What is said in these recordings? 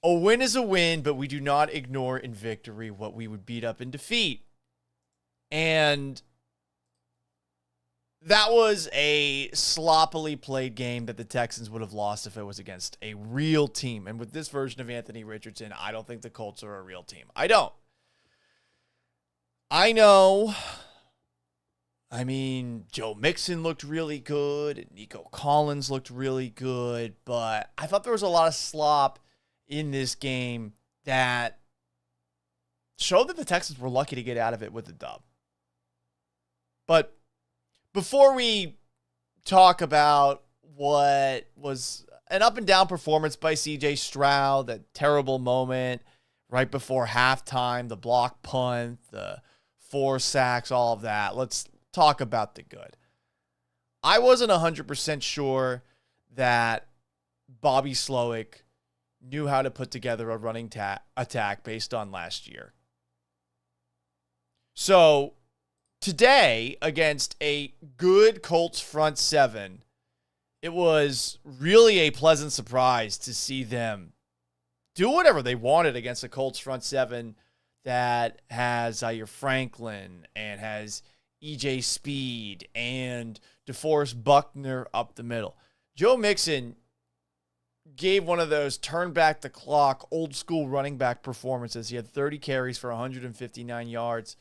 A win is a win, but we do not ignore in victory what we would beat up in defeat. And that was a sloppily played game that the Texans would have lost if it was against a real team. And with this version of Anthony Richardson, I don't think the Colts are a real team. I don't. I know. I mean, Joe Mixon looked really good. Nico Collins looked really good. But I thought there was a lot of slop in this game that showed that the Texans were lucky to get out of it with the dub. But before we talk about what was an up and down performance by CJ Stroud, that terrible moment right before halftime, the block punt, the 4 sacks, all of that, let's talk about the good. I wasn't 100% sure that Bobby Slowick knew how to put together a running attack based on last year. So today, against a good Colts front seven, it was really a pleasant surprise to see them do whatever they wanted against a Colts front seven that has Zaire Franklin and has EJ Speed and DeForest Buckner up the middle. Joe Mixon gave one of those turn back the clock, old school running back performances. He had 30 carries for 159 yards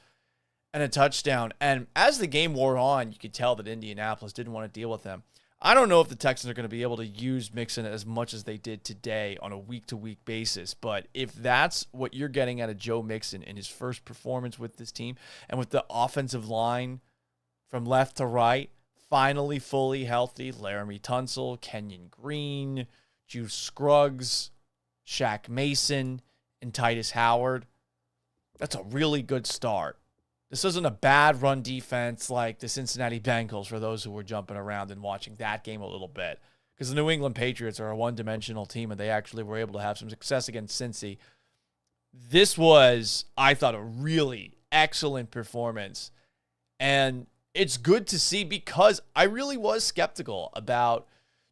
and a touchdown. And as the game wore on, you could tell that Indianapolis didn't want to deal with him. I don't know if the Texans are going to be able to use Mixon as much as they did today on a week-to-week basis, but if that's what you're getting out of Joe Mixon in his first performance with this team, and with the offensive line from left to right finally fully healthy, Laramie Tunsil, Kenyon Green, Juice Scruggs, Shaq Mason, and Titus Howard, that's a really good start. This isn't a bad run defense like the Cincinnati Bengals, for those who were jumping around and watching that game a little bit. Because the New England Patriots are a one-dimensional team, and they actually were able to have some success against Cincy. This was, I thought, a really excellent performance. And it's good to see, because I really was skeptical about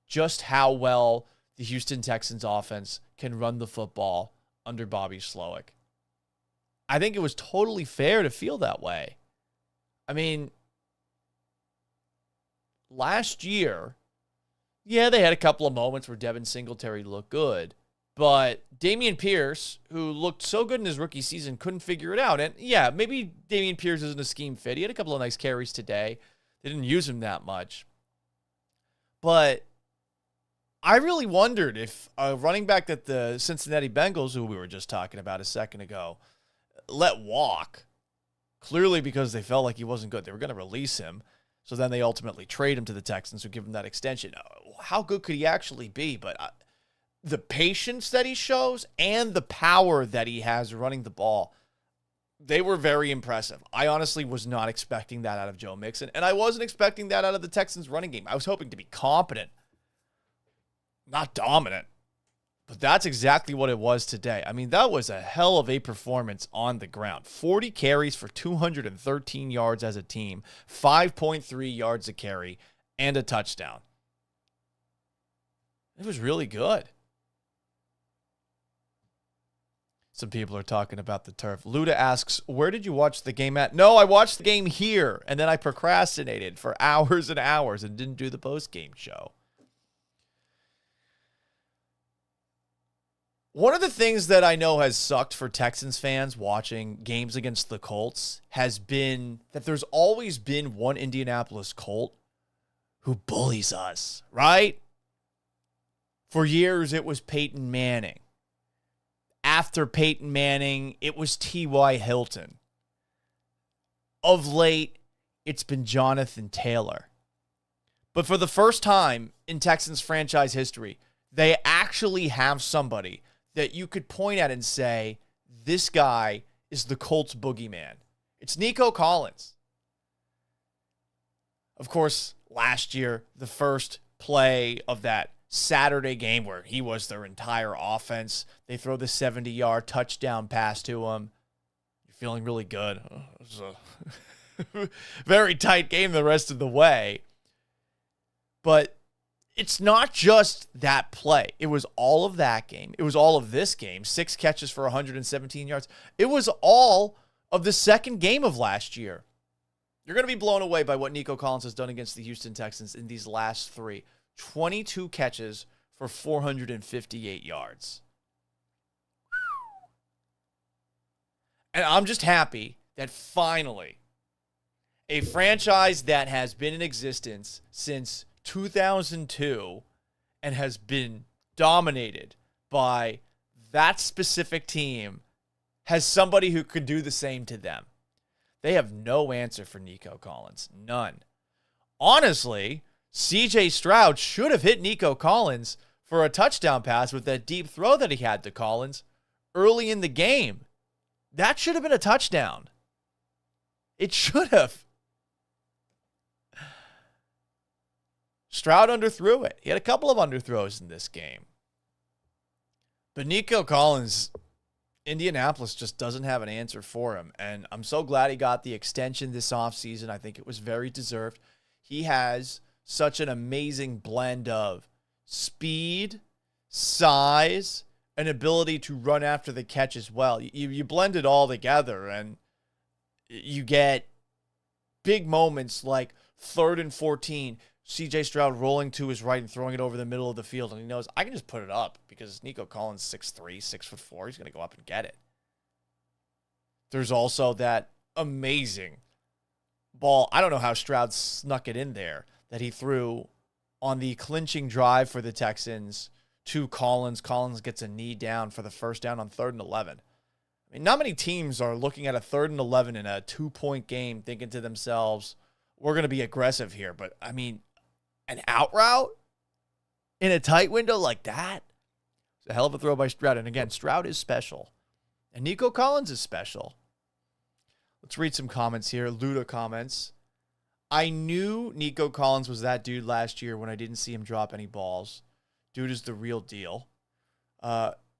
just how well the Houston Texans offense can run the football under Bobby Slowick. I think it was totally fair to feel that way. I mean, last year, yeah, they had a couple of moments where Devin Singletary looked good, but Dameon Pierce, who looked so good in his rookie season, couldn't figure it out. And yeah, maybe Dameon Pierce isn't a scheme fit. He had a couple of nice carries today. They didn't use him that much. But I really wondered if a running back that the Cincinnati Bengals, who we were just talking about a second ago, let walk, clearly because they felt like he wasn't good. They were going to release him. So then they ultimately trade him to the Texans, who give him that extension. How good could he actually be? But the patience that he shows and the power that he has running the ball, they were very impressive. I honestly was not expecting that out of Joe Mixon, and I wasn't expecting that out of the Texans running game. I was hoping to be competent, not dominant. But that's exactly what it was today. I mean, that was a hell of a performance on the ground. 40 carries for 213 yards as a team, 5.3 yards a carry, and a touchdown. It was really good. Some people are talking about the turf. Luda asks, where did you watch the game at? No, I watched the game here, and then I procrastinated for hours and hours and didn't do the post-game show. One of the things that I know has sucked for Texans fans watching games against the Colts has been that there's always been one Indianapolis Colt who bullies us, right? For years, it was Peyton Manning. After Peyton Manning, it was T.Y. Hilton. Of late, it's been Jonathan Taylor. But for the first time in Texans franchise history, they actually have somebody that you could point at and say, this guy is the Colts boogeyman. It's Nico Collins. Of course, last year, the first play of that Saturday game where he was their entire offense, they throw the 70-yard touchdown pass to him. You're feeling really good. It was a very tight game the rest of the way. But it's not just that play. It was all of that game. It was all of this game. 6 catches for 117 yards. It was all of the second game of last year. You're going to be blown away by what Nico Collins has done against the Houston Texans in these last 3. 22 catches for 458 yards. And I'm just happy that finally a franchise that has been in existence since 2002 and has been dominated by that specific team has somebody who could do the same to them. They have no answer for Nico Collins. None. Honestly, CJ Stroud should have hit Nico Collins for a touchdown pass with that deep throw that he had to Collins early in the game. That should have been a touchdown. It should have. Stroud underthrew it. He had a couple of underthrows in this game. But Nico Collins, Indianapolis just doesn't have an answer for him. And I'm so glad he got the extension this offseason. I think it was very deserved. He has such an amazing blend of speed, size, and ability to run after the catch as well. You blend it all together, and you get big moments like 3rd and 14, CJ Stroud rolling to his right and throwing it over the middle of the field, and he knows, I can just put it up because Nico Collins 6'3", 6'4", he's going to go up and get it. There's also that amazing ball. I don't know how Stroud snuck it in there that he threw on the clinching drive for the Texans to Collins. Collins gets a knee down for the first down on 3rd and 11. I mean, not many teams are looking at a 3rd and 11 in a 2-point game thinking to themselves, we're going to be aggressive here. But, I mean, an out route in a tight window like that? It's a hell of a throw by Stroud. And again, Stroud is special. And Nico Collins is special. Let's read some comments here. Luda comments. I knew Nico Collins was that dude last year when I didn't see him drop any balls. Dude is the real deal.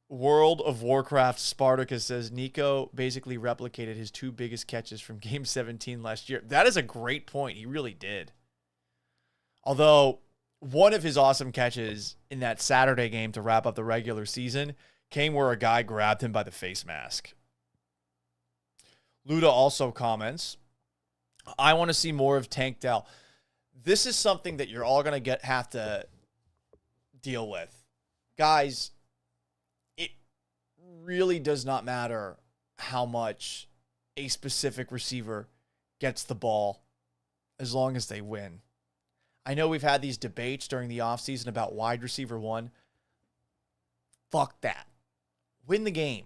World of Warcraft Spartacus says Nico basically replicated his 2 biggest catches from Game 17 last year. That is a great point. He really did. Although, one of his awesome catches in that Saturday game to wrap up the regular season came where a guy grabbed him by the face mask. Luda also comments, I want to see more of Tank Dell. This is something that you're all going to have to deal with. Guys, it really does not matter how much a specific receiver gets the ball as long as they win. I know we've had these debates during the offseason about wide receiver 1. Fuck that. Win the game.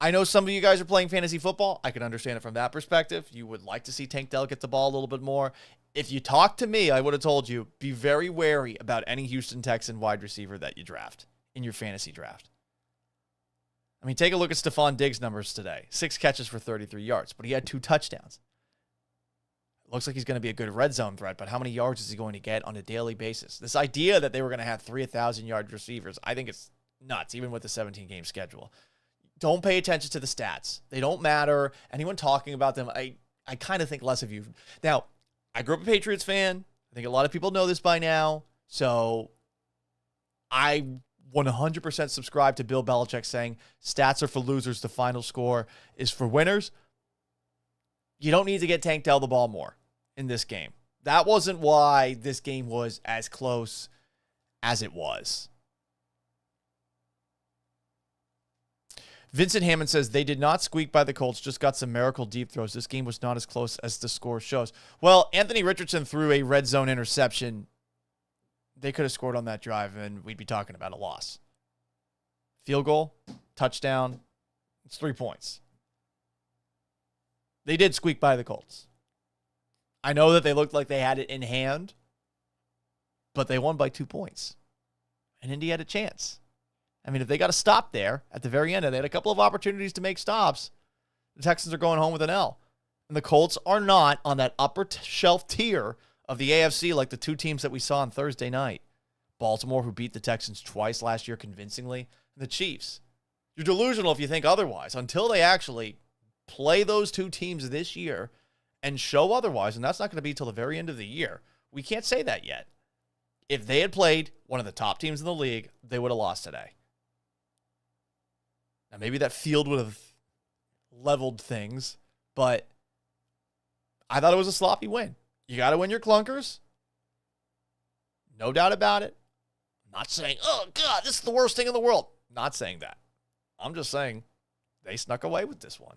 I know some of you guys are playing fantasy football. I can understand it from that perspective. You would like to see Tank Dell get the ball a little bit more. If you talked to me, I would have told you, be very wary about any Houston Texan wide receiver that you draft in your fantasy draft. I mean, take a look at Stephon Diggs' numbers today. 6 catches for 33 yards, but he had 2 touchdowns. Looks like he's going to be a good red zone threat, but how many yards is he going to get on a daily basis? This idea that they were going to have 3 1,000-yard receivers, I think it's nuts, even with the 17-game schedule. Don't pay attention to the stats. They don't matter. Anyone talking about them, I kind of think less of you. Now, I grew up a Patriots fan. I think a lot of people know this by now. So I 100% subscribe to Bill Belichick saying stats are for losers. The final score is for winners. You don't need to get Tank Dell the ball more in this game. That wasn't why this game was as close as it was. Vincent Hammond says they did not squeak by the Colts, just got some miracle deep throws. This game was not as close as the score shows. Well, Anthony Richardson threw a red zone interception. They could have scored on that drive, and we'd be talking about a loss. Field goal, touchdown, it's 3 points. They did squeak by the Colts. I know that they looked like they had it in hand, but they won by 2 points. And Indy had a chance. I mean, if they got a stop there at the very end, and they had a couple of opportunities to make stops, the Texans are going home with an L. And the Colts are not on that upper shelf tier of the AFC like the 2 teams that we saw on Thursday night. Baltimore, who beat the Texans twice last year convincingly, and the Chiefs. You're delusional if you think otherwise. Until they actually play those 2 teams this year and show otherwise, and that's not going to be till the very end of the year. We can't say that yet. If they had played one of the top teams in the league, they would have lost today. Now, maybe that field would have leveled things, but I thought it was a sloppy win. You got to win your clunkers. No doubt about it. I'm not saying, oh, God, this is the worst thing in the world. Not saying that. I'm just saying they snuck away with this one.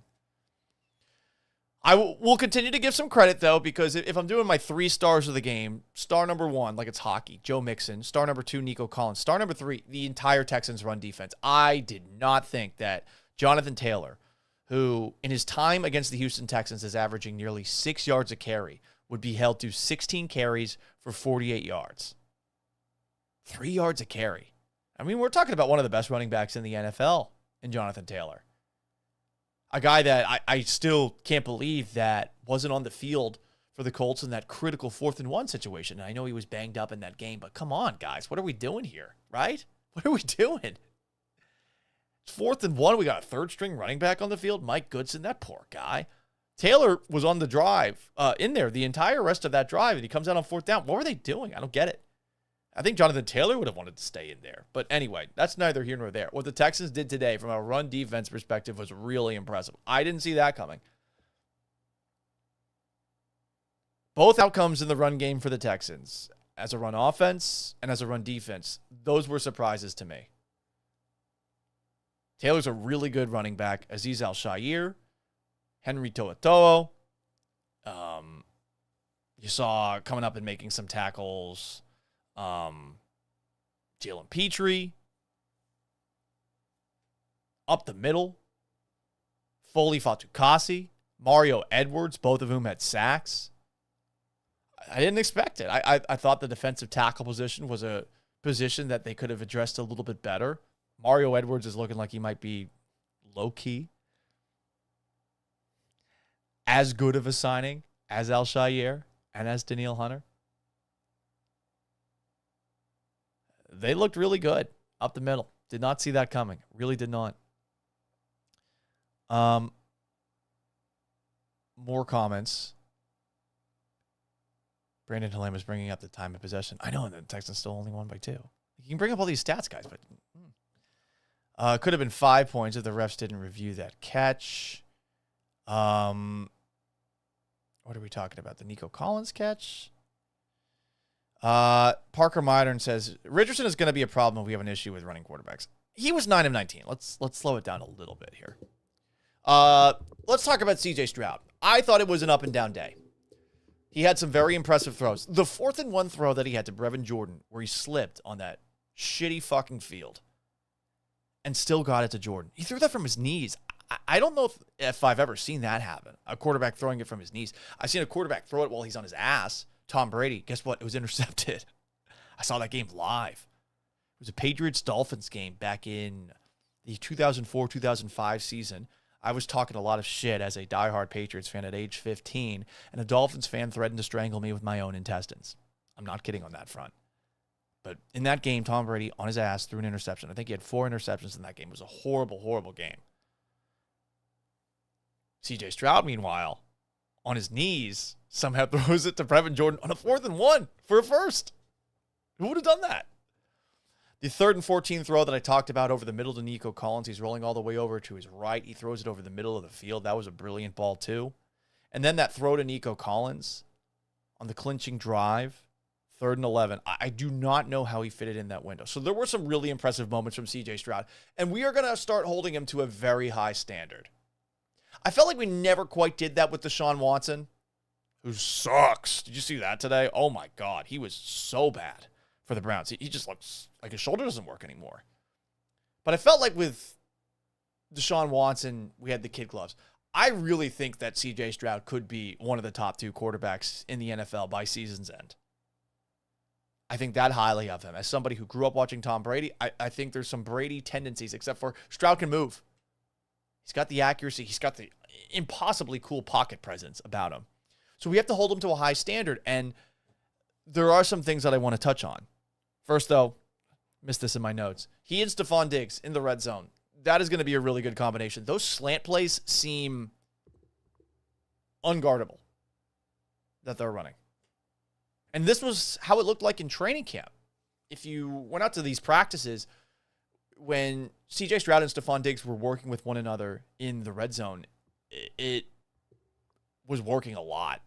I will continue to give some credit, though, because if I'm doing my 3 stars of the game, star number 1, like it's hockey, Joe Mixon. Star number 2, Nico Collins. Star number 3, the entire Texans run defense. I did not think that Jonathan Taylor, who in his time against the Houston Texans is averaging nearly 6 yards a carry, would be held to 16 carries for 48 yards. 3 yards a carry. I mean, we're talking about one of the best running backs in the NFL in Jonathan Taylor. A guy that I still can't believe that wasn't on the field for the Colts in that critical 4th and 1 situation. And I know he was banged up in that game, but come on, guys. What are we doing here, right? What are we doing? It's 4th and 1. We got a 3rd-string running back on the field. Mike Goodson, that poor guy. Taylor was on the drive, in there the entire rest of that drive, and he comes out on 4th down. What were they doing? I don't get it. I think Jonathan Taylor would have wanted to stay in there. But anyway, that's neither here nor there. What the Texans did today from a run defense perspective was really impressive. I didn't see that coming. Both outcomes in the run game for the Texans, as a run offense and as a run defense, those were surprises to me. Taylor's a really good running back. Azeez Al-Shaair, Henry To'oTo'o. You saw coming up and making some tackles. Jalen Petrie. Up the middle. Foley Fatukasi. Mario Edwards, both of whom had sacks. I didn't expect it. I thought the defensive tackle position was a position that they could have addressed a little bit better. Mario Edwards is looking like he might be low-key. As good of a signing as Al-Shaair and as Danielle Hunter. They looked really good up the middle. Did not see that coming. Really did not. More comments. Brandon Helem is bringing up the time of possession. I know, and the Texans still only won by 2. You can bring up all these stats, guys, but could have been 5 points if the refs didn't review that catch. What are we talking about? The Nico Collins catch? Parker Modern says, Richardson is going to be a problem if we have an issue with running quarterbacks. He was 9 of 19. Let's slow it down a little bit here. Let's talk about CJ Stroud. I thought it was an up and down day. He had some very impressive throws. The 4th and 1 throw that he had to Brevin Jordan, where he slipped on that shitty fucking field and still got it to Jordan. He threw that from his knees. I don't know if I've ever seen that happen, a quarterback throwing it from his knees. I've seen a quarterback throw it while he's on his ass. Tom Brady, guess what? It was intercepted. I saw that game live. It was a Patriots-Dolphins game back in the 2004-2005 season. I was talking a lot of shit as a diehard Patriots fan at age 15, and a Dolphins fan threatened to strangle me with my own intestines. I'm not kidding on that front. But in that game, Tom Brady, on his ass, threw an interception. I think he had 4 interceptions in that game. It was a horrible, horrible game. CJ Stroud, meanwhile, on his knees, somehow throws it to Brevin Jordan on a 4th and 1 for a first. Who would have done that? The 3rd and 14 throw that I talked about over the middle to Nico Collins, he's rolling all the way over to his right. He throws it over the middle of the field. That was a brilliant ball, too. And then that throw to Nico Collins on the clinching drive, 3rd and 11. I do not know how he fit it in that window. So there were some really impressive moments from CJ Stroud, and we are going to start holding him to a very high standard. I felt like we never quite did that with Deshaun Watson, who sucks. Did you see that today? Oh, my God. He was so bad for the Browns. He just looks like his shoulder doesn't work anymore. But I felt like with Deshaun Watson, we had the kid gloves. I really think that C.J. Stroud could be one of the top 2 quarterbacks in the NFL by season's end. I think that highly of him. As somebody who grew up watching Tom Brady, I think there's some Brady tendencies, except for Stroud can move. He's got the accuracy. He's got the impossibly cool pocket presence about him. So we have to hold him to a high standard, and there are some things that I want to touch on. First, though, missed this in my notes. He and Stephon Diggs in the red zone. That is going to be a really good combination. Those slant plays seem unguardable that they're running. And this was how it looked like in training camp. if you went out to these practices, when CJ Stroud and Stephon Diggs were working with one another in the red zone, it was working a lot.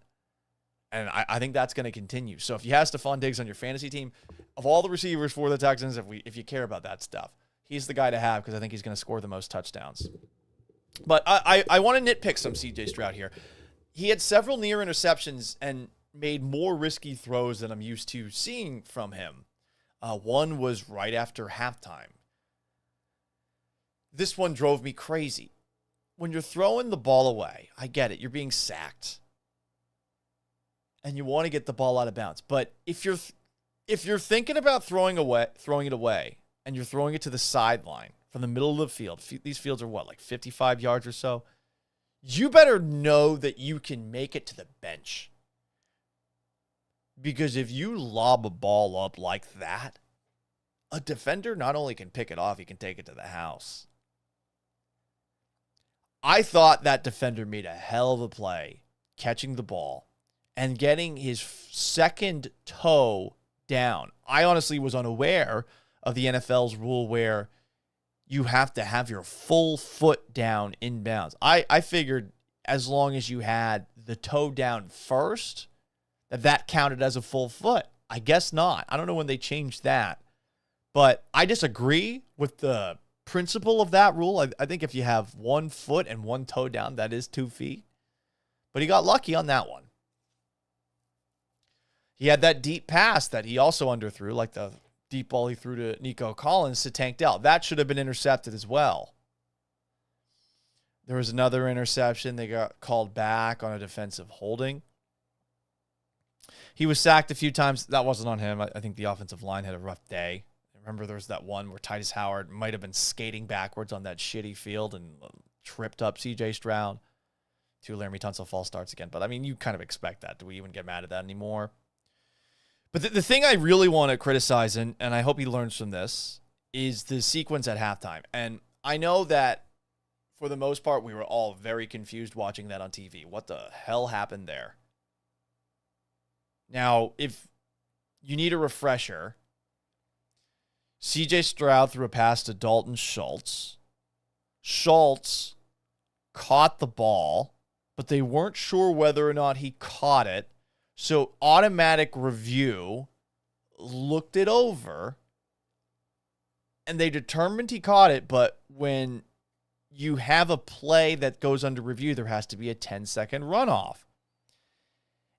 And I think that's going to continue. So if you have Stephon Diggs on your fantasy team, of all the receivers for the Texans, if you care about that stuff, he's the guy to have because I think he's going to score the most touchdowns. But I want to nitpick some CJ Stroud here. He had several near interceptions and made more risky throws than I'm used to seeing from him. One was right after halftime. This one drove me crazy. When you're throwing the ball away, I get it. You're being sacked. And you want to get the ball out of bounds. But if you're thinking about throwing it away, and you're throwing it to the sideline from the middle of the field, these fields are what, like 55 yards or so? You better know that you can make it to the bench. Because if you lob a ball up like that, a defender not only can pick it off, he can take it to the house. I thought that defender made a hell of a play catching the ball and getting his second toe down. I honestly was unaware of the NFL's rule where you have to have your full foot down inbounds. I figured as long as you had the toe down first, that counted as a full foot. I guess not. I don't know when they changed that. But I disagree with the principle of that rule. I think if you have 1 foot and 1 toe down, that is 2 feet. But he got lucky on that one. He had that deep pass that he also underthrew, like the deep ball he threw to Nico Collins to Tank Dell. That should have been intercepted as well. There was another interception. They got called back on a defensive holding. He was sacked a few times. That wasn't on him. I think the offensive line had a rough day. Remember, there was that one where Titus Howard might have been skating backwards on that shitty field and tripped up C.J. Stroud. 2 Laramie Tunsil false starts again. But, I mean, you kind of expect that. Do we even get mad at that anymore? But the thing I really want to criticize, and I hope he learns from this, is the sequence at halftime. And I know that, for the most part, we were all very confused watching that on TV. What the hell happened there? Now, if you need a refresher, C.J. Stroud threw a pass to Dalton Schultz. Schultz caught the ball, but they weren't sure whether or not he caught it. So automatic review looked it over, and they determined he caught it, but when you have a play that goes under review, there has to be a 10-second runoff.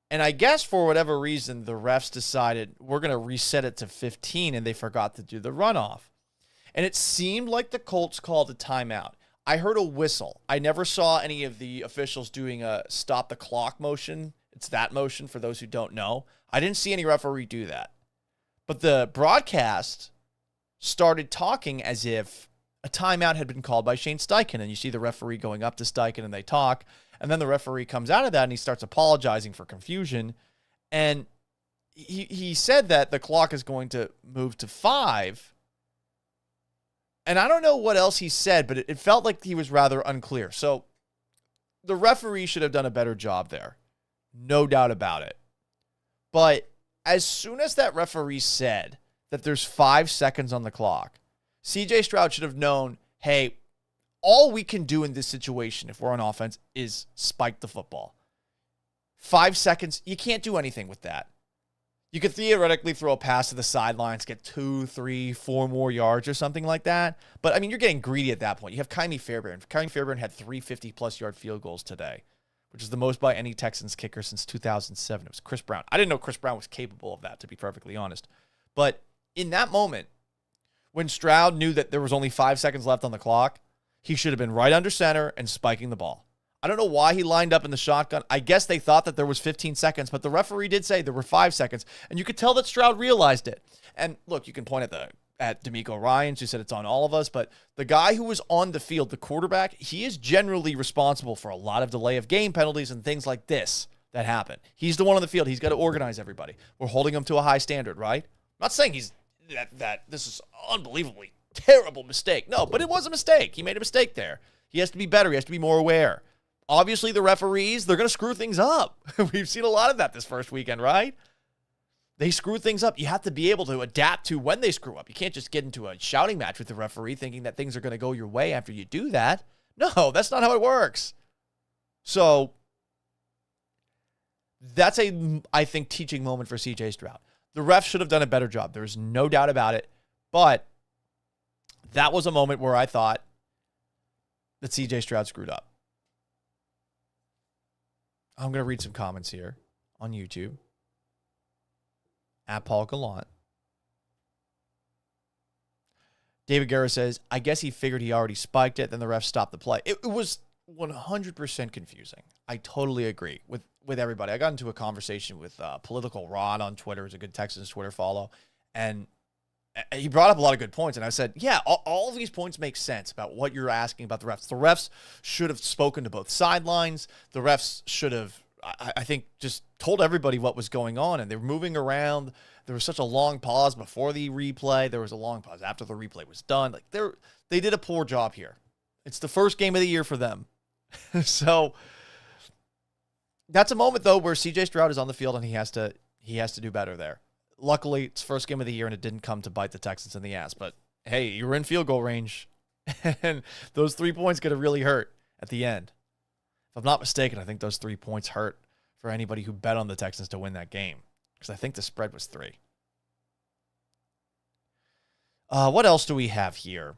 And I guess for whatever reason, the refs decided we're going to reset it to 15, and they forgot to do the runoff. And it seemed like the Colts called a timeout. I heard a whistle. I never saw any of the officials doing a stop the clock motion. It's that motion for those who don't know. I didn't see any referee do that. But the broadcast started talking as if a timeout had been called by Shane Steichen. And you see the referee going up to Steichen and they talk. And then the referee comes out of that and he starts apologizing for confusion. And he said that the clock is going to move to 5. And I don't know what else he said, but it felt like he was rather unclear. So the referee should have done a better job there. No doubt about it. But as soon as that referee said that there's 5 seconds on the clock, CJ Stroud should have known, hey, all we can do in this situation if we're on offense is spike the football. 5 seconds, you can't do anything with that. You could theoretically throw a pass to the sidelines, get 2, 3, 4 more yards or something like that. But, I mean, you're getting greedy at that point. You have Kymie Fairbairn. Kymie Fairbairn had 3 50-plus yard field goals today, which is the most by any Texans kicker since 2007. It was Chris Brown. I didn't know Chris Brown was capable of that, to be perfectly honest. But in that moment, when Stroud knew that there was only 5 seconds left on the clock, he should have been right under center and spiking the ball. I don't know why he lined up in the shotgun. I guess they thought that there was 15 seconds, but the referee did say there were 5 seconds, and you could tell that Stroud realized it. And look, you can point at D'Amico Ryans, who said it's on all of us, but the guy who was on the field, the quarterback, he is generally responsible for a lot of delay of game penalties and things like this that happen. He's the one on the field. He's got to organize everybody. We're holding him to a high standard, right? I'm not saying he's that this is unbelievably terrible mistake. No, but it was a mistake. He made a mistake there. He has to be better. He has to be more aware. Obviously, the referees, they're going to screw things up. We've seen a lot of that this first weekend, right? They screw things up. You have to be able to adapt to when they screw up. You can't just get into a shouting match with the referee thinking that things are going to go your way after you do that. No, that's not how it works. So that's I think, teaching moment for CJ Stroud. The refs should have done a better job. There's no doubt about it. But that was a moment where I thought that CJ Stroud screwed up. I'm going to read some comments here on YouTube. At Paul Gallant. David Guerra says, I guess he figured he already spiked it, then the ref stopped the play. It was 100% confusing. I totally agree with everybody. I got into a conversation with Political Rod on Twitter, who's a good Texans Twitter follow, and he brought up a lot of good points, and I said, yeah, all of these points make sense about what you're asking about the refs. The refs should have spoken to both sidelines. The refs should have, I think, just told everybody what was going on, and they were moving around. There was such a long pause before the replay. There was a long pause after the replay was done. Like they did a poor job here. It's the first game of the year for them. So that's a moment, though, where CJ Stroud is on the field and he has to do better there. Luckily, it's first game of the year and it didn't come to bite the Texans in the ass. But hey, you were in field goal range, and those 3 points could have really hurt at the end. If I'm not mistaken, I think those 3 points hurt for anybody who bet on the Texans to win that game, because I think the spread was 3. What else do we have here?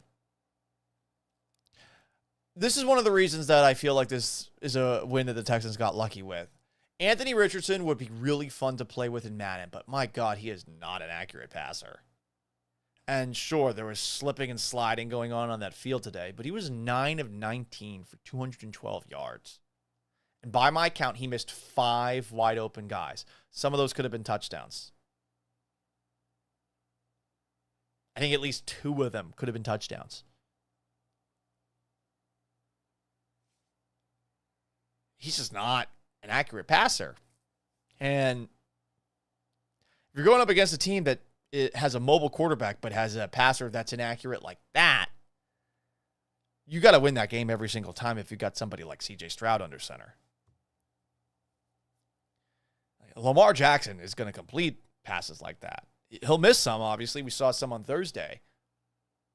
This is one of the reasons that I feel like this is a win that the Texans got lucky with. Anthony Richardson would be really fun to play with in Madden, but my God, he is not an accurate passer. And sure, there was slipping and sliding going on that field today, but he was 9 of 19 for 212 yards. And by my count, he missed 5 wide open guys. Some of those could have been touchdowns. I think at least 2 of them could have been touchdowns. He's just not an accurate passer. And if you're going up against a team that it has a mobile quarterback but has a passer that's inaccurate like that, you got to win that game every single time if you got somebody like CJ Stroud under center. Lamar Jackson is going to complete passes like that. He'll miss some, obviously. We saw some on Thursday.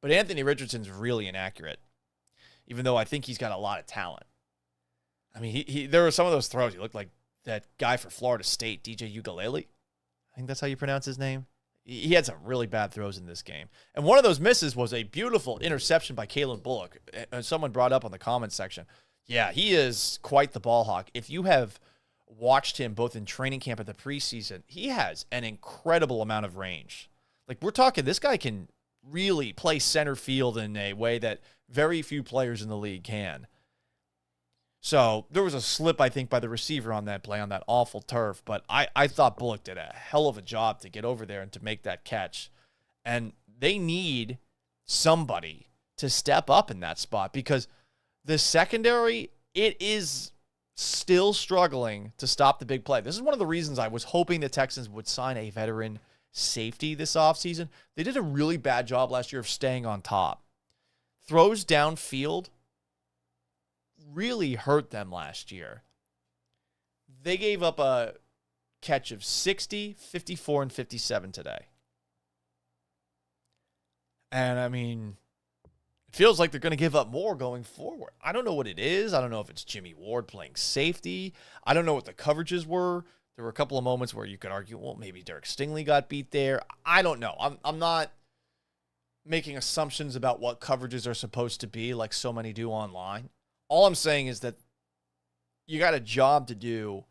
But Anthony Richardson's really inaccurate, even though I think he's got a lot of talent. I mean, there were some of those throws. He looked like that guy for Florida State, DJ Ugalele. I think that's how you pronounce his name. He had some really bad throws in this game. And one of those misses was a beautiful interception by Kalen Bullock. And someone brought up on the comments section, yeah, he is quite the ball hawk. If you have watched him both in training camp and the preseason, he has an incredible amount of range. Like, we're talking, this guy can really play center field in a way that very few players in the league can. So there was a slip, I think, by the receiver on that play on that awful turf. But I thought Bullock did a hell of a job to get over there and to make that catch. And they need somebody to step up in that spot, because the secondary, it is still struggling to stop the big play. This is one of the reasons I was hoping the Texans would sign a veteran safety this offseason. They did a really bad job last year of staying on top. Throws downfield really hurt them last year. They gave up a catch of 60, 54, and 57 today. And, I mean, it feels like they're going to give up more going forward. I don't know what it is. I don't know if it's Jimmy Ward playing safety. I don't know what the coverages were. There were a couple of moments where you could argue, well, maybe Derek Stingley got beat there. I don't know. I'm not making assumptions about what coverages are supposed to be like so many do online. All I'm saying is that you got a job to do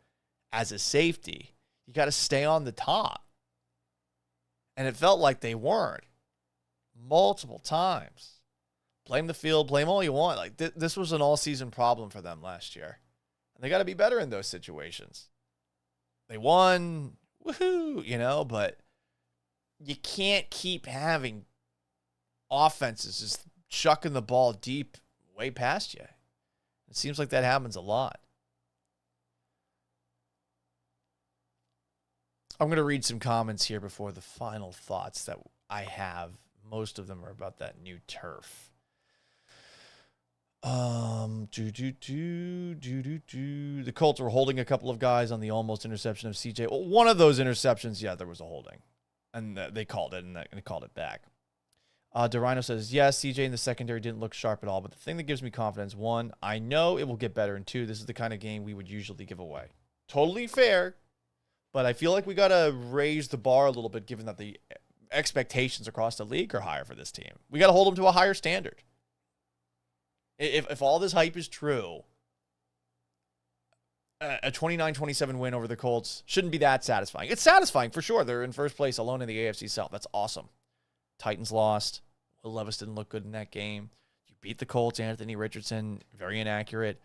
as a safety. You got to stay on the top. And it felt like they weren't multiple times. Blame the field, blame all you want. Like this was an all-season problem for them last year. And they got to be better in those situations. They won, woohoo, but you can't keep having offenses just chucking the ball deep way past you. It seems like that happens a lot. I'm going to read some comments here before the final thoughts that I have. Most of them are about that new turf. The Colts were holding a couple of guys on the almost interception of CJ. Well, one of those interceptions, yeah, there was a holding. And they called it, and they called it back. DeRhino says, yes, CJ in the secondary didn't look sharp at all, but the thing that gives me confidence, one, I know it will get better, and two, this is the kind of game we would usually give away. Totally fair, but I feel like we got to raise the bar a little bit given that the expectations across the league are higher for this team. We got to hold them to a higher standard. If all this hype is true, a 29-27 win over the Colts shouldn't be that satisfying. It's satisfying for sure. They're in first place alone in the AFC South. That's awesome. Titans lost. Will Levis didn't look good in that game. You beat the Colts. Anthony Richardson, very inaccurate.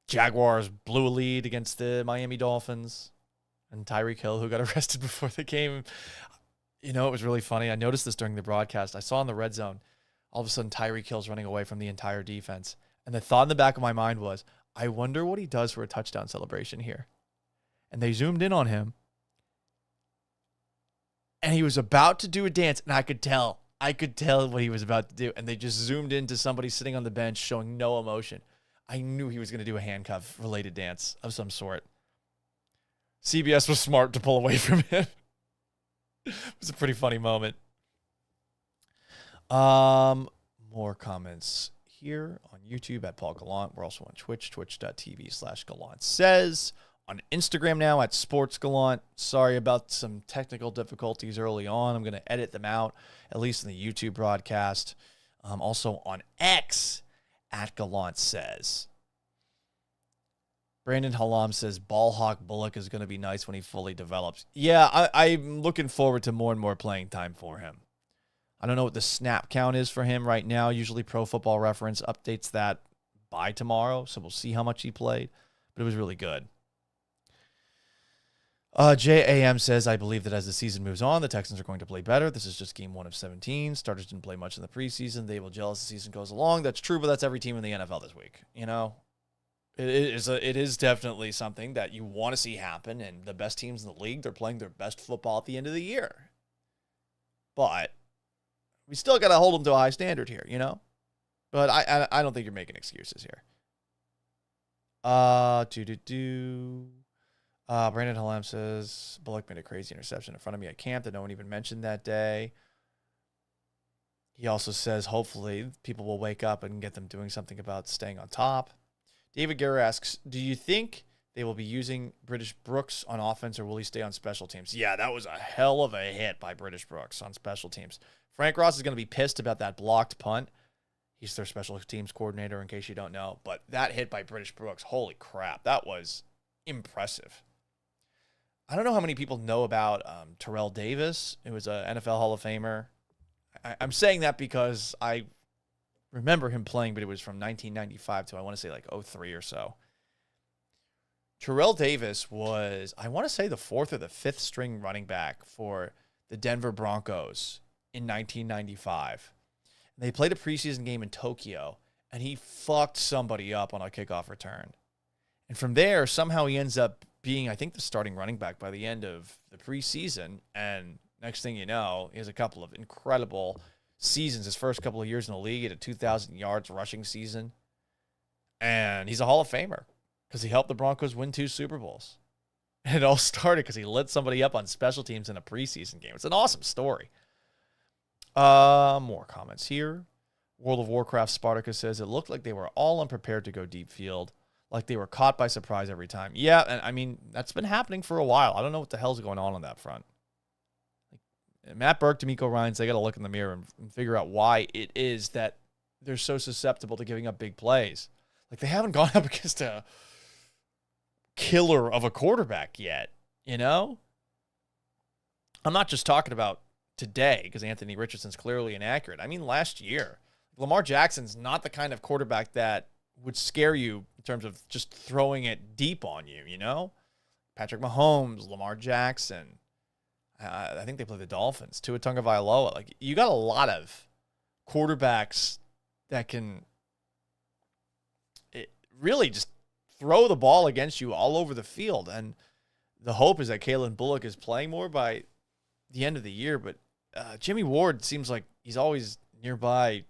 Jaguars blew a lead against the Miami Dolphins. And Tyreek Hill, who got arrested before the game. You know, it was really funny. I noticed this during the broadcast. I saw in the red zone, all of a sudden Tyreek Hill's running away from the entire defense. And the thought in the back of my mind was, I wonder what he does for a touchdown celebration here. And they zoomed in on him. And he was about to do a dance, and I could tell what he was about to do. And they just zoomed into somebody sitting on the bench showing no emotion. I knew he was going to do a handcuff-related dance of some sort. CBS was smart to pull away from him. It was a pretty funny moment. More comments here on YouTube at Paul Gallant. We're also on Twitch, twitch.tv/Gallant says. On Instagram now at Sports Gallant. Sorry about some technical difficulties early on. I'm going to edit them out, at least in the YouTube broadcast. Also on X at Gallant says. Brandon Halam says Ballhawk Bullock is going to be nice when he fully develops. Yeah, I'm looking forward to more and more playing time for him. I don't know what the snap count is for him right now. Usually Pro Football Reference updates that by tomorrow, so we'll see how much he played. But it was really good. JAM says, I believe that as the season moves on, the Texans are going to play better. This is just game 1 of 17. Starters didn't play much in the preseason. They will gel as the season goes along. That's true, but that's every team in the NFL this week. You know, it is definitely something that you want to see happen. And the best teams in the league, they're playing their best football at the end of the year. But we still got to hold them to a high standard here, you know? But I don't think you're making excuses here. Brandon Halam says, Bullock made a crazy interception in front of me at camp that no one even mentioned that day. He also says, hopefully, people will wake up and get them doing something about staying on top. David Guerra asks, do you think they will be using British Brooks on offense or will he stay on special teams? Yeah, that was a hell of a hit by British Brooks on special teams. Frank Ross is going to be pissed about that blocked punt. He's their special teams coordinator, in case you don't know. But that hit by British Brooks, holy crap, that was impressive. I don't know how many people know about Terrell Davis. It was an NFL Hall of Famer. I'm saying that because I remember him playing, but it was from 1995 to, I want to say, like 03 or so. Terrell Davis was, I want to say, the 4th or the 5th string running back for the Denver Broncos in 1995. They played a preseason game in Tokyo, and he fucked somebody up on a kickoff return. And from there, somehow he ends up being, I think, the starting running back by the end of the preseason. And next thing you know, he has a couple of incredible seasons. His first couple of years in the league, he had a 2,000 yards rushing season. And he's a Hall of Famer because he helped the Broncos win 2 Super Bowls. And it all started because he lit somebody up on special teams in a preseason game. It's an awesome story. More comments here. World of Warcraft Spartacus says, it looked like they were all unprepared to go deep field. Like they were caught by surprise every time. Yeah, and I mean, that's been happening for a while. I don't know what the hell's going on that front. Like, Matt Burke, D'Amico Ryans, they got to look in the mirror and figure out why it is that they're so susceptible to giving up big plays. Like, they haven't gone up against a killer of a quarterback yet, you know? I'm not just talking about today because Anthony Richardson's clearly inaccurate. I mean, last year, Lamar Jackson's not the kind of quarterback that would scare you in terms of just throwing it deep on you, you know? Patrick Mahomes, Lamar Jackson. I think they play the Dolphins. Tua Tagovailoa. Like, you got a lot of quarterbacks that can really just throw the ball against you all over the field. And the hope is that Kalen Bullock is playing more by the end of the year. But Jimmy Ward seems like he's always nearby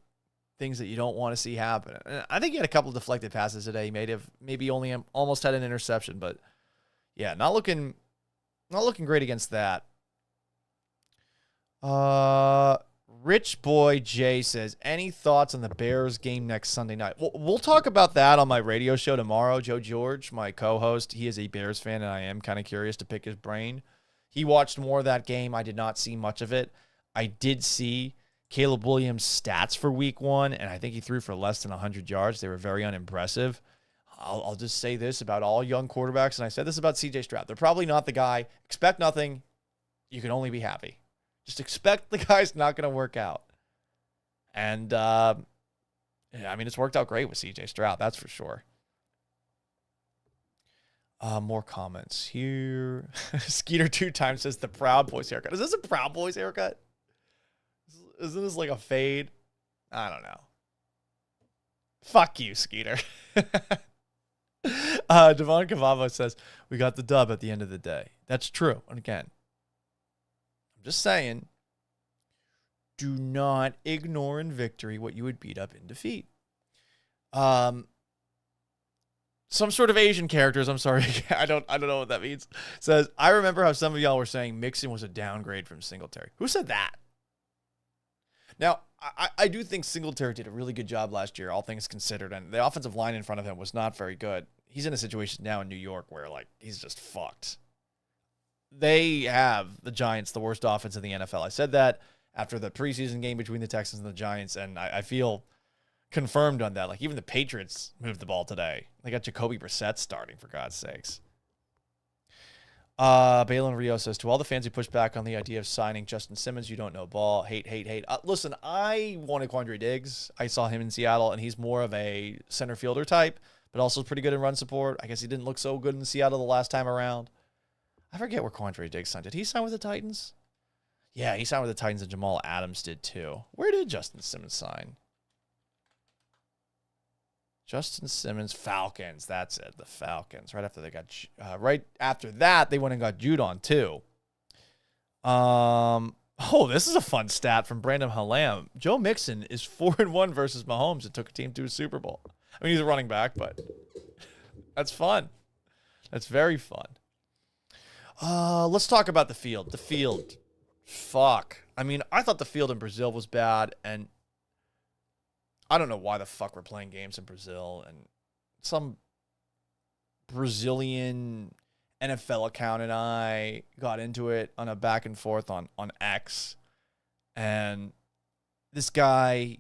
things that you don't want to see happen. And I think he had a couple of deflected passes today. He maybe only almost had an interception, but yeah, not looking great against that. Rich Boy Jay says, any thoughts on the Bears game next Sunday night? We'll talk about that on my radio show tomorrow. Joe George, my co-host, he is a Bears fan, and I am kind of curious to pick his brain. He watched more of that game. I did not see much of it. I did see Caleb Williams' stats for week 1, and I think he threw for less than 100 yards. They were very unimpressive. I'll just say this about all young quarterbacks, and I said this about C.J. Stroud. They're probably not the guy. Expect nothing. You can only be happy. Just expect the guy's not going to work out. And, it's worked out great with C.J. Stroud, that's for sure. More comments here. Skeeter 2 times says the Proud Boys haircut. Is this a Proud Boys haircut? Isn't this like a fade? I don't know. Fuck you, Skeeter. Devon Cavavo says, we got the dub at the end of the day. That's true. And again, I'm just saying, do not ignore in victory what you would beat up in defeat. Some sort of Asian characters, I'm sorry, I don't know what that means, says, I remember how some of y'all were saying Mixon was a downgrade from Singletary. Who said that? Now, I do think Singletary did a really good job last year, all things considered, and the offensive line in front of him was not very good. He's in a situation now in New York where, he's just fucked. They have, the Giants, the worst offense in the NFL. I said that after the preseason game between the Texans and the Giants, and I feel confirmed on that. Even the Patriots moved the ball today. They got Jacoby Brissett starting, for God's sakes. Balin Rio says, to all the fans who push back on the idea of signing Justin Simmons, you don't know ball. Hate. Listen, I wanted Quandre Diggs. I saw him in Seattle, and he's more of a center fielder type, but also pretty good in run support. I guess he didn't look so good in Seattle the last time around. I forget where Quandre Diggs signed. Did he sign with the Titans? Yeah, he signed with the Titans, and Jamal Adams did too. Where did Justin Simmons sign? Justin Simmons, Falcons. That's it, the Falcons. Right after that, they went and got Judon too. This is a fun stat from Brandon Hallam. Joe Mixon is 4-1 versus Mahomes and took a team to a Super Bowl. I mean, he's a running back, but that's fun. That's very fun. Let's talk about the field. The field. Fuck. I mean, I thought the field in Brazil was bad, and I don't know why the fuck we're playing games in Brazil, and some Brazilian NFL account and I got into it on a back and forth on X, and this guy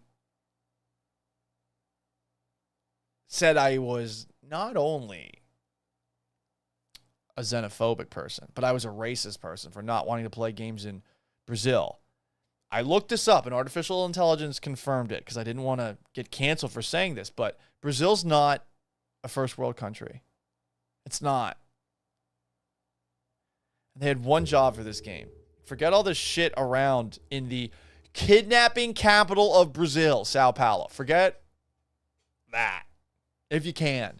said I was not only a xenophobic person, but I was a racist person for not wanting to play games in Brazil. I looked this up, and artificial intelligence confirmed it because I didn't want to get canceled for saying this, but Brazil's not a first world country. It's not. And they had one job for this game. Forget all this shit around in the kidnapping capital of Brazil, Sao Paulo. Forget that, if you can.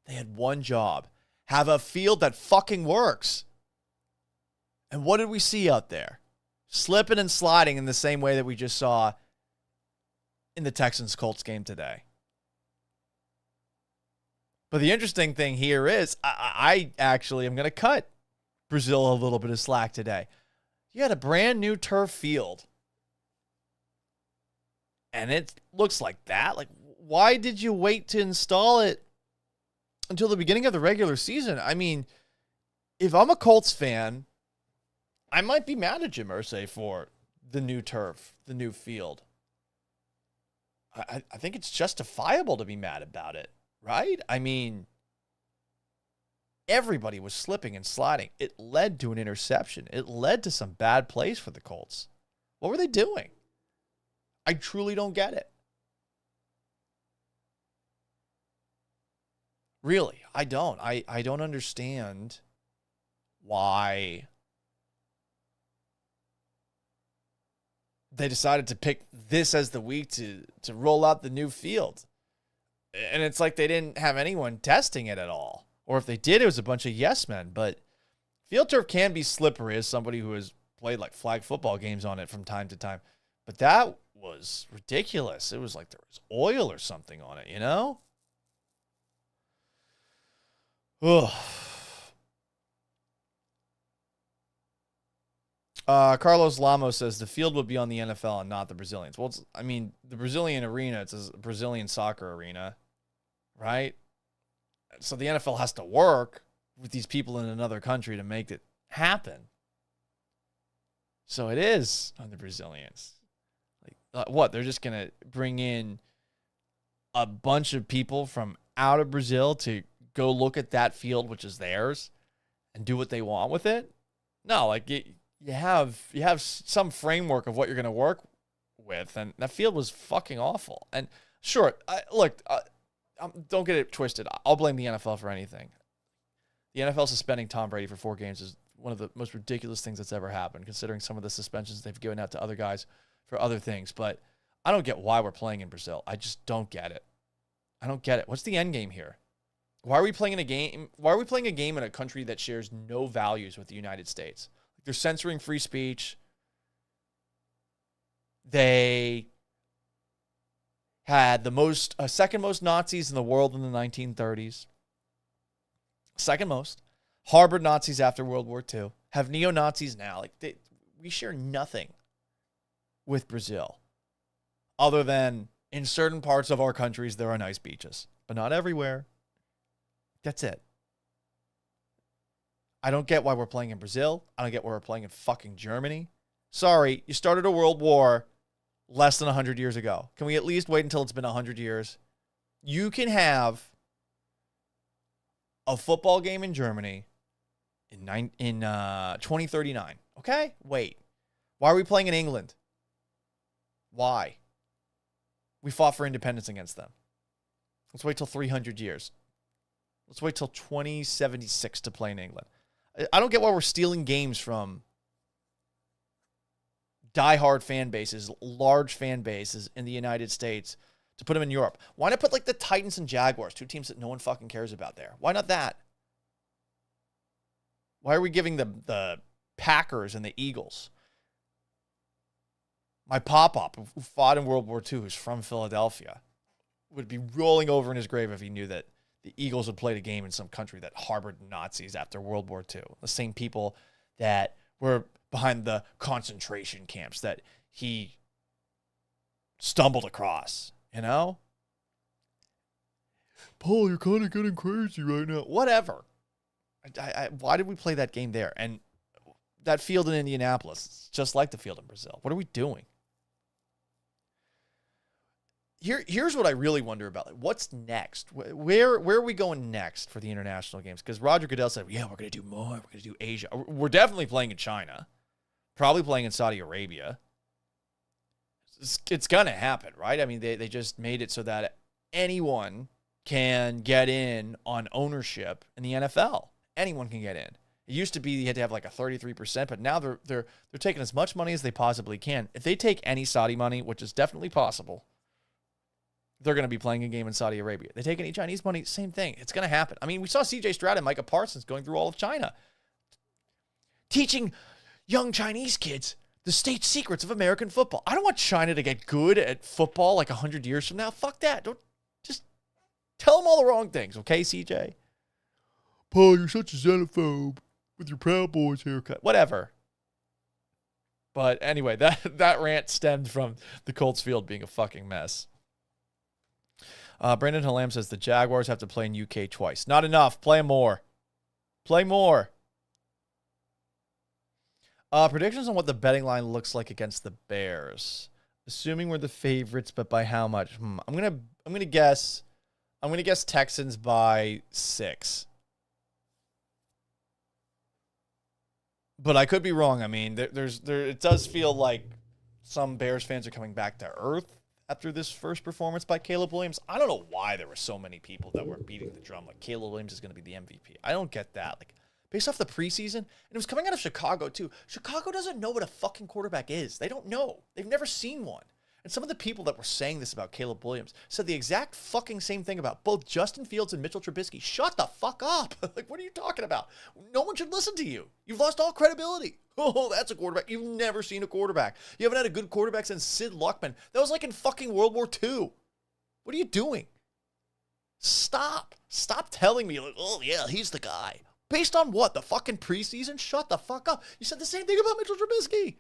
They had one job. Have a field that fucking works. And what did we see out there? Slipping and sliding in the same way that we just saw in the Texans-Colts game today. But the interesting thing here is I actually am going to cut Brazil a little bit of slack today. You had a brand new turf field. And it looks like that. Why did you wait to install it until the beginning of the regular season? I mean, if I'm a Colts fan, I might be mad at Jim Irsay for the new turf, the new field. I think it's justifiable to be mad about it, right? I mean, everybody was slipping and sliding. It led to an interception. It led to some bad plays for the Colts. What were they doing? I truly don't get it. Really, I don't. I don't understand why they decided to pick this as the week to roll out the new field. And it's like they didn't have anyone testing it at all. Or if they did, it was a bunch of yes men. But field turf can be slippery as somebody who has played flag football games on it from time to time. But that was was ridiculous. It was like there was oil or something on it, you know? Ugh. Carlos Lamo says the field would be on the NFL and not the Brazilians. Well, the Brazilian arena, it's a Brazilian soccer arena, right? So the NFL has to work with these people in another country to make it happen. So it is on the Brazilians. What? They're just going to bring in a bunch of people from out of Brazil to go look at that field, which is theirs, and do what they want with it? No, you have some framework of what you're going to work with, and that field was fucking awful. And sure, don't get it twisted. I'll blame the NFL for anything. The NFL suspending Tom Brady for 4 games is one of the most ridiculous things that's ever happened, considering some of the suspensions they've given out to other guys for other things. But I don't get why we're playing in Brazil. I just don't get it. I don't get it. What's the end game here? Why are we playing in a game? Why are we playing a game in a country that shares no values with the United States? They're censoring free speech. They had the second most Nazis in the world in the 1930s. Second most. Harbored Nazis after World War II. Have neo-Nazis now. We share nothing with Brazil. Other than in certain parts of our countries, there are nice beaches. But not everywhere. That's it. I don't get why we're playing in Brazil. I don't get why we're playing in fucking Germany. Sorry, you started a world war less than 100 years ago. Can we at least wait until it's been 100 years? You can have a football game in Germany in 2039. Okay? Wait. Why are we playing in England? Why? We fought for independence against them. Let's wait till 300 years. Let's wait till 2076 to play in England. I don't get why we're stealing games from diehard fan bases, large fan bases in the United States to put them in Europe. Why not put the Titans and Jaguars, 2 teams that no one fucking cares about there? Why not that? Why are we giving the Packers and the Eagles? My pop-up, who fought in World War II, who's from Philadelphia, would be rolling over in his grave if he knew that the Eagles had played a game in some country that harbored Nazis after World War II. The same people that were behind the concentration camps that he stumbled across, you know? Paul, you're kind of getting crazy right now. Whatever. Why did we play that game there? And that field in Indianapolis, it's just like the field in Brazil. What are we doing? Here's what I really wonder about. What's next? Where are we going next for the international games? Because Roger Goodell said, yeah, we're going to do more. We're going to do Asia. We're definitely playing in China. Probably playing in Saudi Arabia. It's going to happen, right? I mean, they just made it so that anyone can get in on ownership in the NFL. Anyone can get in. It used to be you had to have a 33%, but now they're taking as much money as they possibly can. If they take any Saudi money, which is definitely possible, they're going to be playing a game in Saudi Arabia. They take any Chinese money, same thing. It's going to happen. I mean, we saw C.J. Stroud and Micah Parsons going through all of China, teaching young Chinese kids the state secrets of American football. I don't want China to get good at football 100 years from now. Fuck that. Don't just tell them all the wrong things, okay, C.J.? Paul, you're such a xenophobe with your Proud Boys haircut. Whatever. But anyway, that rant stemmed from the Colts field being a fucking mess. Brandon Halam says the Jaguars have to play in UK twice. Not enough. Play more. Play more. Predictions on what the betting line looks like against the Bears. Assuming we're the favorites, but by how much? I'm gonna guess Texans by 6. But I could be wrong. I mean, it does feel like some Bears fans are coming back to earth after this first performance by Caleb Williams. I don't know why there were so many people that were beating the drum like Caleb Williams is going to be the MVP. I don't get that. Based off the preseason, and it was coming out of Chicago too. Chicago doesn't know what a fucking quarterback is. They don't know. They've never seen one. And some of the people that were saying this about Caleb Williams said the exact fucking same thing about both Justin Fields and Mitchell Trubisky. Shut the fuck up. Like, what are you talking about? No one should listen to you. You've lost all credibility. Oh, that's a quarterback. You've never seen a quarterback. You haven't had a good quarterback since Sid Luckman. That was like in fucking World War II. What are you doing? Stop. Stop telling me, like, oh, yeah, he's the guy. Based on what? The fucking preseason? Shut the fuck up. You said the same thing about Mitchell Trubisky.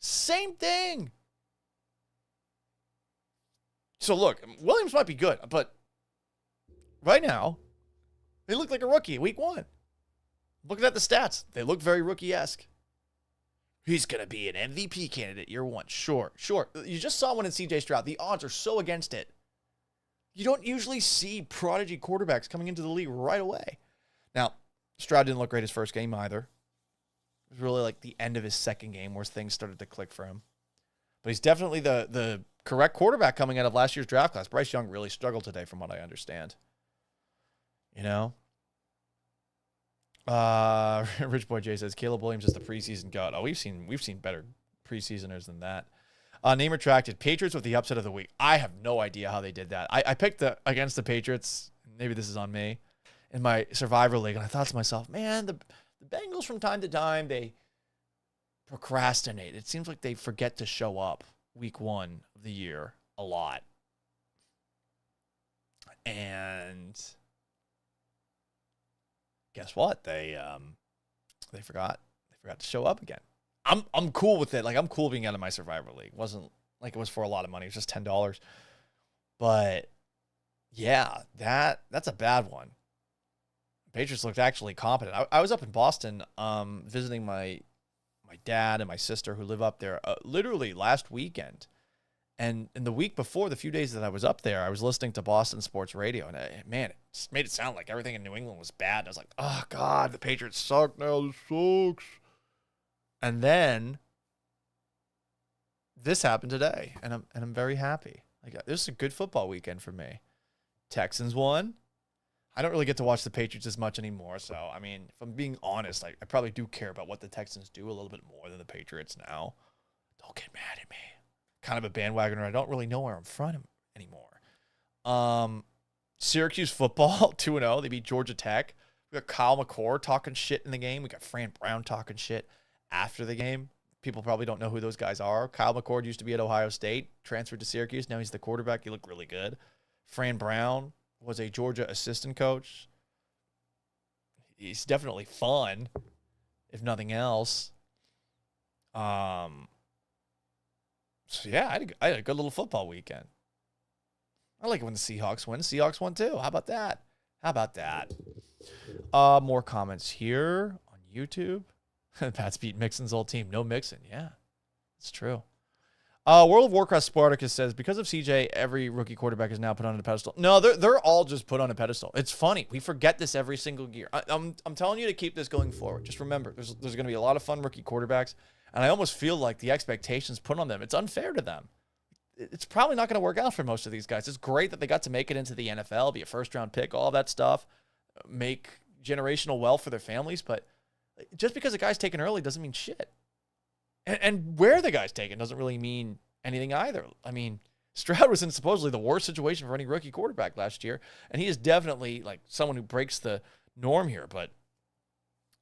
Same thing. So, look, Williams might be good, but right now, they look like a rookie week 1. Looking at the stats, they look very rookie-esque. He's going to be an MVP candidate year 1. Sure. You just saw one in C.J. Stroud. The odds are so against it. You don't usually see prodigy quarterbacks coming into the league right away. Now, Stroud didn't look great his first game either. It was really like the end of his second game where things started to click for him. But he's definitely the correct quarterback coming out of last year's draft class. Bryce Young really struggled today from what I understand. You know? Rich Boy J says, Caleb Williams is the preseason god. Oh, we've seen better preseasoners than that. Name retracted. Patriots with the upset of the week. I have no idea how they did that. I picked against the Patriots. Maybe this is on me. In my Survivor League, and I thought to myself, man, the Bengals from time to time, they procrastinate. It seems like they forget to show up week 1 of the year a lot. And guess what? They forgot to show up again. I'm cool with it. Like, I'm cool being out of my Survivor League. It wasn't like it was for a lot of money. It was just $10. But yeah, that's a bad one. Patriots looked actually competent. I was up in Boston visiting my dad and my sister who live up there literally last weekend. And in the week before, the few days that I was up there, I was listening to Boston sports radio. And man, it just made it sound like everything in New England was bad. And I was like, oh, God, the Patriots suck now. This sucks. And then this happened today. And I'm very happy. Like, this is a good football weekend for me. Texans won. I don't really get to watch the Patriots as much anymore. So, I mean, if I'm being honest, I probably do care about what the Texans do a little bit more than the Patriots now. Don't get mad at me. Kind of a bandwagoner. I don't really know where I'm from anymore. Syracuse football, 2-0. They beat Georgia Tech. We got Kyle McCord talking shit in the game. We got Fran Brown talking shit after the game. People probably don't know who those guys are. Kyle McCord used to be at Ohio State, transferred to Syracuse. Now he's the quarterback. He looked really good. Fran Brown was a Georgia assistant coach. He's definitely fun, if nothing else. So yeah, I had a good little football weekend. I like it when the Seahawks win. Seahawks won too. How about that? More comments here on YouTube. Pats beat Mixon's old team. No Mixon. Yeah, it's true. World of Warcraft Spartacus says, because of CJ, every rookie quarterback is now put on a pedestal. No, they're all just put on a pedestal. It's funny. We forget this every single year. I'm telling you to keep this going forward. Just remember, there's going to be a lot of fun rookie quarterbacks, and I almost feel like the expectations put on them, it's unfair to them. It's probably not going to work out for most of these guys. It's great that they got to make it into the NFL, be a first-round pick, all that stuff, make generational wealth for their families, but just because a guy's taken early doesn't mean shit. And where the guy's taken doesn't really mean anything either. I mean, Stroud was in supposedly the worst situation for any rookie quarterback last year, and he is definitely like someone who breaks the norm here. But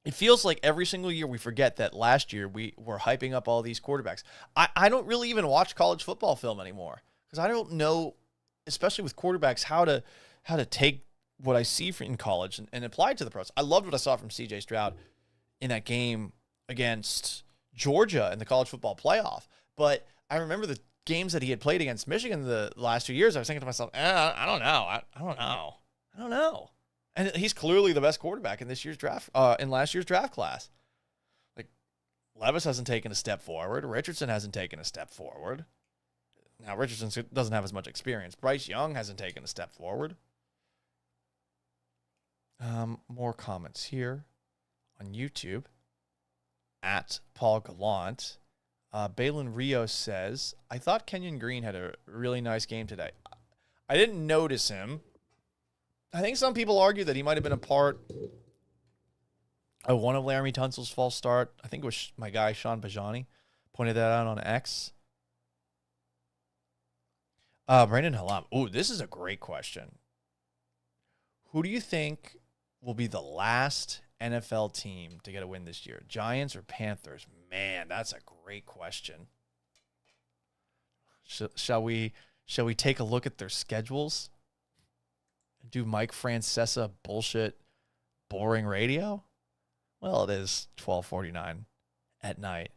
it feels like every single year we forget that last year we were hyping up all these quarterbacks. I don't really even watch college football film anymore because I don't know, especially with quarterbacks, how to take what I see in college and apply it to the pros. I loved what I saw from C.J. Stroud in that game against Georgia in the college football playoff. But I remember the games that he had played against Michigan the last 2 years. I was thinking to myself, I don't know. I don't know. And he's clearly the best quarterback in this year's draft, in last year's draft class. Like, Levis hasn't taken a step forward. Richardson hasn't taken a step forward. Now, Richardson doesn't have as much experience. Bryce Young hasn't taken a step forward. More comments here on YouTube. At Paul Gallant. Balin Rios says, I thought Kenyon Green had a really nice game today. I didn't notice him. I think some people argue that he might have been a part of one of Laramie Tunsil's false start. I think it was my guy, Sean Bajani, pointed that out on X. Brandon Halam. Ooh, this is a great question. Who do you think will be the last NFL team to get a win this year? Giants or Panthers? Man, that's a great question. Shall we take a look at their schedules? Do Mike Francesa bullshit boring radio? Well, it is 12:49 at night.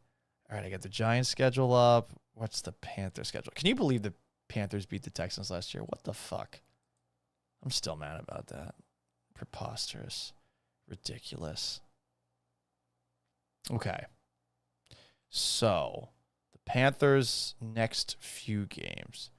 All right, I got the Giants schedule up. What's the Panthers schedule? Can you believe the Panthers beat the Texans last year? What the fuck? I'm still mad about that. Preposterous. Ridiculous. Okay. So, the Panthers' next few games.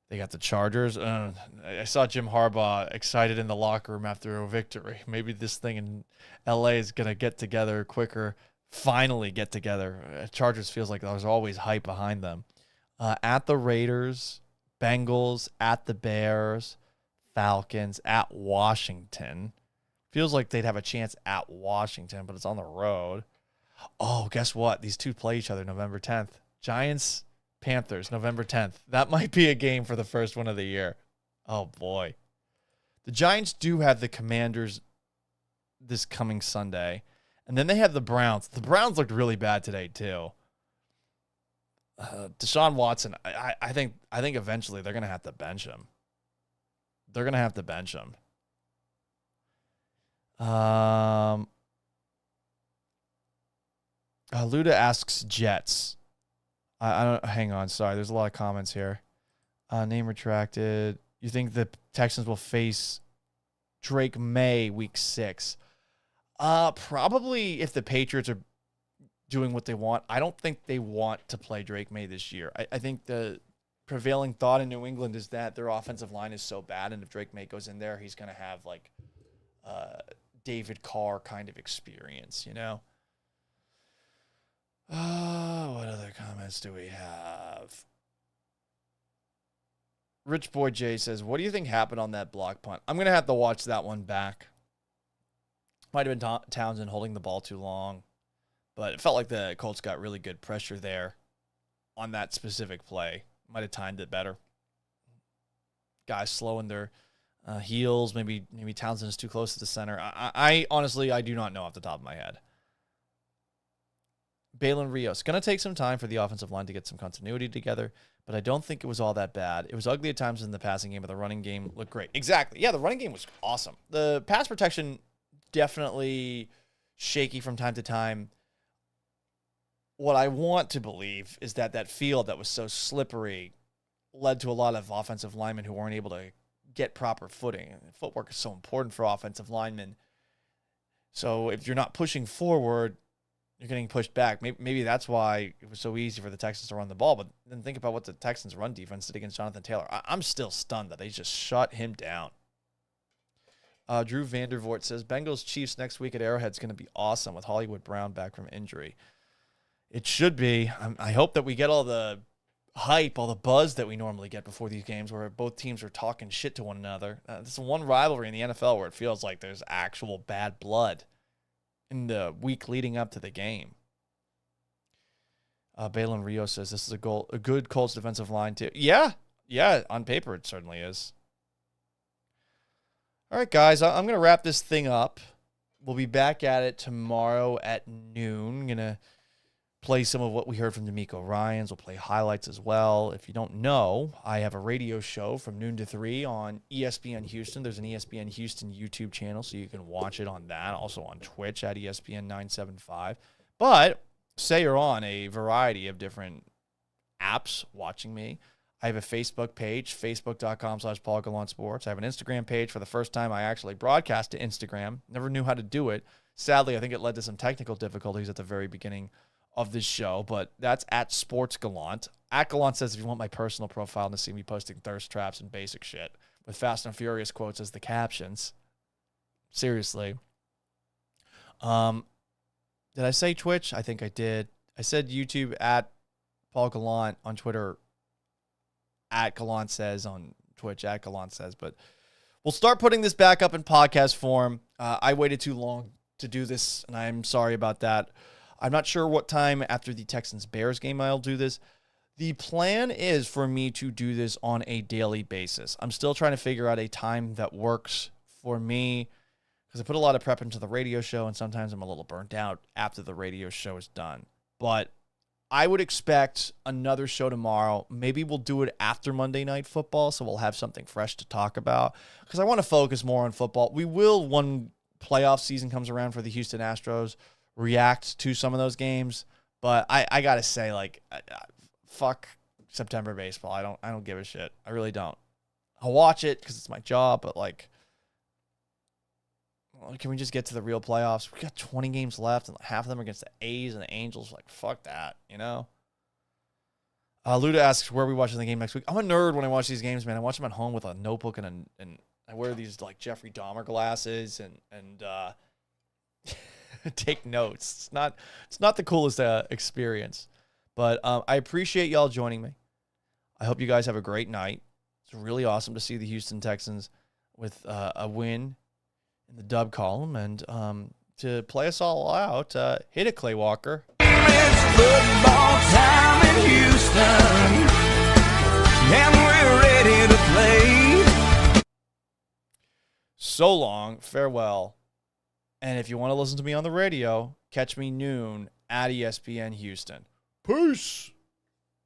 They got the Chargers. I saw Jim Harbaugh excited in the locker room after a victory. Maybe this thing in LA is going to get together quicker. Finally get together. Chargers feels like there's always hype behind them. At the Raiders, Bengals, at the Bears, Falcons, at Washington. Feels like they'd have a chance at Washington, but it's on the road. Oh, guess what? These two play each other November 10th. Giants, Panthers, November 10th. That might be a game for the first one of the year. Oh, boy. The Giants do have the Commanders this coming Sunday. And then they have the Browns. The Browns looked really bad today, too. Deshaun Watson, I think eventually they're going to have to bench him. They're going to have to bench him. Luda asks Jets. I don't. Hang on. Sorry. There's a lot of comments here. Name retracted. You think the Texans will face Drake May week 6? Probably if the Patriots are doing what they want. I don't think they want to play Drake May this year. I think the prevailing thought in New England is that their offensive line is so bad, and if Drake May goes in there, he's going to have like David Carr kind of experience, you know? What other comments do we have? Rich Boy J says, what do you think happened on that block punt? I'm going to have to watch that one back. Might have been Townsend holding the ball too long, but it felt like the Colts got really good pressure there on that specific play. Might have timed it better. Guys slowing their heels. Maybe Townsend is too close to the center. I honestly, I do not know off the top of my head. Balin Rios. Going to take some time for the offensive line to get some continuity together, but I don't think it was all that bad. It was ugly at times in the passing game, but the running game looked great. Exactly. Yeah, the running game was awesome. The pass protection definitely shaky from time to time. What I want to believe is that field that was so slippery led to a lot of offensive linemen who weren't able to get proper footing. Footwork is so important for offensive linemen. So if you're not pushing forward, you're getting pushed back. Maybe that's why it was so easy for the Texans to run the ball. But then think about what the Texans' run defense did against Jonathan Taylor. I'm still stunned that they just shut him down. Drew Vandervoort says, Bengals Chiefs next week at Arrowhead is going to be awesome with Hollywood Brown back from injury. It should be. I hope that we get all the hype, all the buzz that we normally get before these games where both teams are talking shit to one another. This is one rivalry in the NFL where it feels like there's actual bad blood in the week leading up to the game. Balin Rio says this is a good Colts defensive line too. Yeah, on paper it certainly is. All right, guys, I'm going to wrap this thing up. We'll be back at it tomorrow at noon. I'm going to play some of what we heard from D'Amico Ryans. We'll play highlights as well. If you don't know, I have a radio show from noon to 3 on ESPN Houston. There's an ESPN Houston YouTube channel, so you can watch it on that. Also on Twitch at ESPN 975. But say you're on a variety of different apps watching me. I have a Facebook page, facebook.com/PaulGallantSports. I have an Instagram page. For the first time, I actually broadcast to Instagram. Never knew how to do it. Sadly, I think it led to some technical difficulties at the very beginning of this show, but that's at Sports Gallant. At Gallant says if you want my personal profile to see me posting thirst traps and basic shit with Fast and Furious quotes as the captions. Seriously. Did I say Twitch? I think I did. I said YouTube at Paul Gallant on Twitter, at Gallant Says on Twitch, at Gallant Says, but we'll start putting this back up in podcast form. I waited too long to do this, and I'm sorry about that. I'm not sure what time after the Texans-Bears game I'll do this. The plan is for me to do this on a daily basis. I'm still trying to figure out a time that works for me because I put a lot of prep into the radio show, and sometimes I'm a little burnt out after the radio show is done. But I would expect another show tomorrow. Maybe we'll do it after Monday Night Football, so we'll have something fresh to talk about because I want to focus more on football. We will, when playoff season comes around for the Houston Astros, react to some of those games. But I got to say, like, fuck September baseball. I don't give a shit. I really don't. I'll watch it because it's my job, but, like, can we just get to the real playoffs? We got 20 games left, and half of them are against the A's and the Angels. Like, fuck that, you know? Luda asks, where are we watching the game next week? I'm a nerd when I watch these games, man. I watch them at home with a notebook and I wear these, like, Jeffrey Dahmer glasses and take notes. It's not the coolest experience. But I appreciate y'all joining me. I hope you guys have a great night. It's really awesome to see the Houston Texans with a win in the dub column. And to play us all out, hit it, Clay Walker. It's football time in Houston, and we're ready to play. So long, farewell. And if you want to listen to me on the radio, catch me noon at ESPN Houston. Peace.